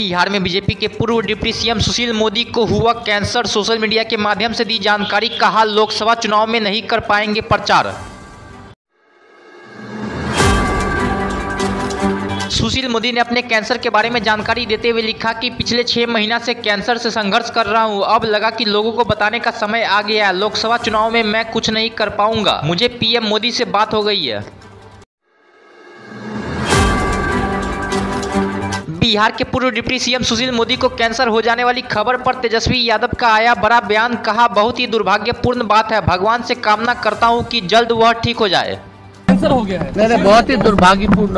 बिहार में बीजेपी के पूर्व डिप्टी सीएम सुशील मोदी को हुआ कैंसर। सोशल मीडिया के माध्यम से दी जानकारी, कहा लोकसभा चुनाव में नहीं कर पाएंगे प्रचार। सुशील मोदी ने अपने कैंसर के बारे में जानकारी देते हुए लिखा कि पिछले 6 महीना से कैंसर से संघर्ष कर रहा हूं। अब लगा कि लोगों को बताने का समय आ गया। लोकसभा चुनाव में मैं कुछ नहीं कर पाऊंगा। मुझे पीएम मोदी से बात हो गई है। बिहार के पूर्व डिप्टी सीएम सुशील मोदी को कैंसर हो जाने वाली खबर पर तेजस्वी यादव का आया बड़ा बयान। कहा बहुत ही दुर्भाग्यपूर्ण बात है। भगवान से कामना करता हूं कि जल्द वह ठीक हो जाए। कैंसर हो गया है। नहीं, बहुत ही दुर्भाग्यपूर्ण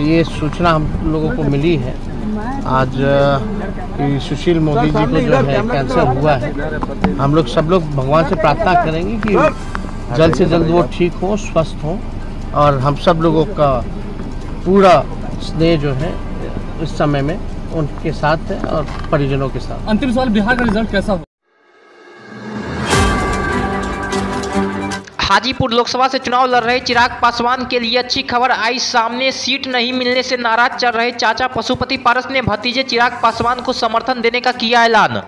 ये सूचना हम लोगों को मिली है आज कि सुशील मोदी जी को जो है कैंसर हुआ है। हम लोग सब लोग भगवान से प्रार्थना करेंगे कि जल्द से जल्द वो ठीक हो, स्वस्थ हो, और हम सब लोगों का पूरा स्नेह जो है इस समय में उनके साथ है और परिजनों के साथ। अंतिम सवाल, बिहार का रिजल्ट कैसा हो? हाजीपुर लोकसभा से चुनाव लड़ रहे चिराग पासवान के लिए अच्छी खबर आई सामने। सीट नहीं मिलने से नाराज चल रहे चाचा पशुपति पारस ने भतीजे चिराग पासवान को समर्थन देने का किया ऐलान।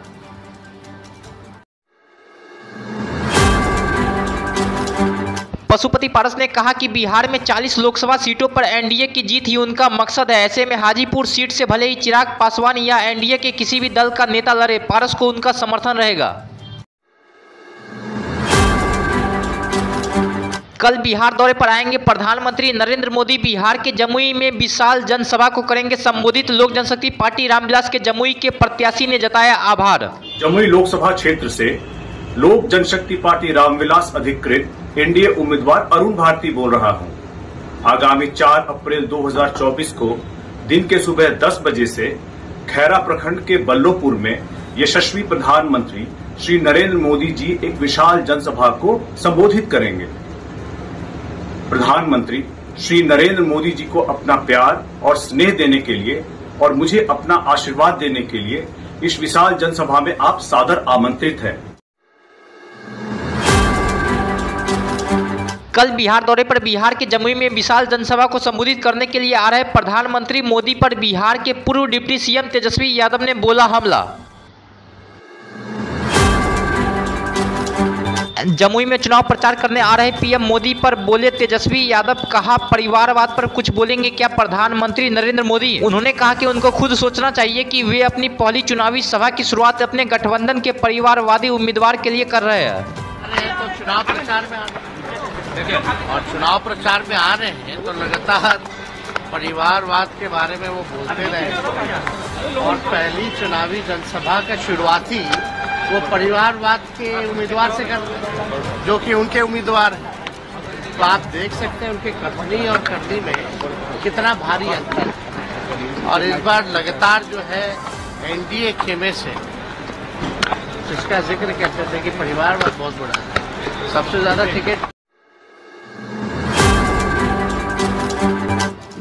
पशुपति पारस ने कहा कि बिहार में 40 लोकसभा सीटों पर एनडीए की जीत ही उनका मकसद है। ऐसे में हाजीपुर सीट से भले ही चिराग पासवान या एनडीए के किसी भी दल का नेता लड़े, पारस को उनका समर्थन रहेगा। कल बिहार दौरे पर आएंगे प्रधानमंत्री नरेंद्र मोदी। बिहार के जमुई में विशाल जनसभा को करेंगे संबोधित। लोक जनशक्ति पार्टी रामविलास के जमुई के प्रत्याशी ने जताया आभार। जमुई लोकसभा क्षेत्र से लोक जनशक्ति पार्टी रामविलास अधिकृत एनडीए उम्मीदवार अरुण भारती बोल रहा हूं। आगामी 4 अप्रैल 2024 को दिन के सुबह 10 बजे से खैरा प्रखंड के बल्लोपुर में यशस्वी प्रधानमंत्री श्री नरेंद्र मोदी जी एक विशाल जनसभा को संबोधित करेंगे। प्रधानमंत्री श्री नरेंद्र मोदी जी को अपना प्यार और स्नेह देने के लिए और मुझे अपना आशीर्वाद देने के लिए इस विशाल जनसभा में आप सादर आमंत्रित हैं। कल बिहार दौरे पर बिहार के जमुई में विशाल जनसभा को संबोधित करने के लिए आ रहे प्रधानमंत्री मोदी पर बिहार के पूर्व डिप्टी सीएम तेजस्वी यादव ने बोला हमला। जमुई में चुनाव प्रचार करने आ रहे पीएम मोदी पर बोले तेजस्वी यादव। कहा परिवारवाद पर कुछ बोलेंगे क्या प्रधानमंत्री नरेंद्र मोदी? उन्होंने कहा कि उनको खुद सोचना चाहिए कि वे अपनी पहली चुनावी सभा की शुरुआत अपने गठबंधन के परिवारवादी उम्मीदवार के लिए कर रहे हैं। तो चुनाव प्रचार में आ रहे हैं तो लगातार परिवारवाद के बारे में वो बोलते रहे और पहली चुनावी जनसभा का शुरुआती वो परिवारवाद के उम्मीदवार से कर रहे हैं जो कि उनके उम्मीदवार हैं। तो आप देख सकते हैं उनके कथनी और करनी में कितना भारी अंतर है। और इस बार लगातार जो है एनडीए खेमे से जिसका जिक्र कहते थे कि परिवारवाद बहुत बड़ा है, सबसे ज्यादा टिकट।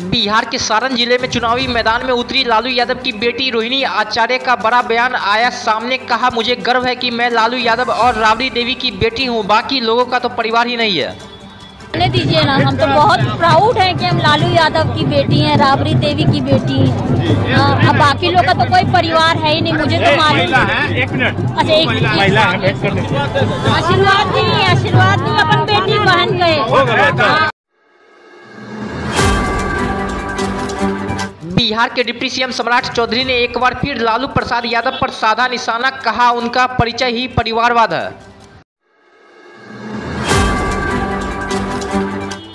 बिहार के सारण जिले में चुनावी मैदान में उतरी लालू यादव की बेटी रोहिणी आचार्य का बड़ा बयान आया सामने। कहा मुझे गर्व है कि मैं लालू यादव और राबड़ी देवी की बेटी हूं, बाकी लोगों का तो परिवार ही नहीं है। आने दीजिए ना, हम तो बहुत प्राउड हैं कि हम लालू यादव की बेटी हैं, राबड़ी देवी की बेटी हैं। अब बाकी लोग का तो कोई परिवार है ही नहीं, मुझे तो मालूम है। एक मिनट, अच्छा एक आशीर्वाद नहीं अपन बेटी बहन गए। बिहार के डिप्टी सीएम सम्राट चौधरी ने एक बार फिर लालू प्रसाद यादव पर साधा निशाना। कहा उनका परिचय ही परिवारवाद है।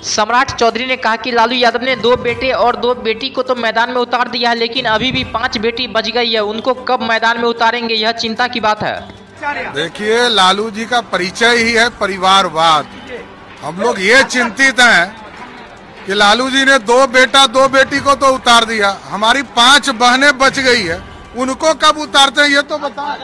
सम्राट चौधरी ने कहा कि लालू यादव ने 2 बेटे और 2 बेटी को तो मैदान में उतार दिया है, लेकिन अभी भी 5 बेटी बच गई है। उनको कब मैदान में उतारेंगे, यह चिंता की बात है। देखिए, लालू जी का परिचय ही है परिवारवाद। हम लोग ये चिंतित हैं कि लालू जी ने 2 बेटा 2 बेटी को तो उतार दिया, हमारी 5 बहनें बच गई है, उनको कब उतारते हैं ये तो बताओ।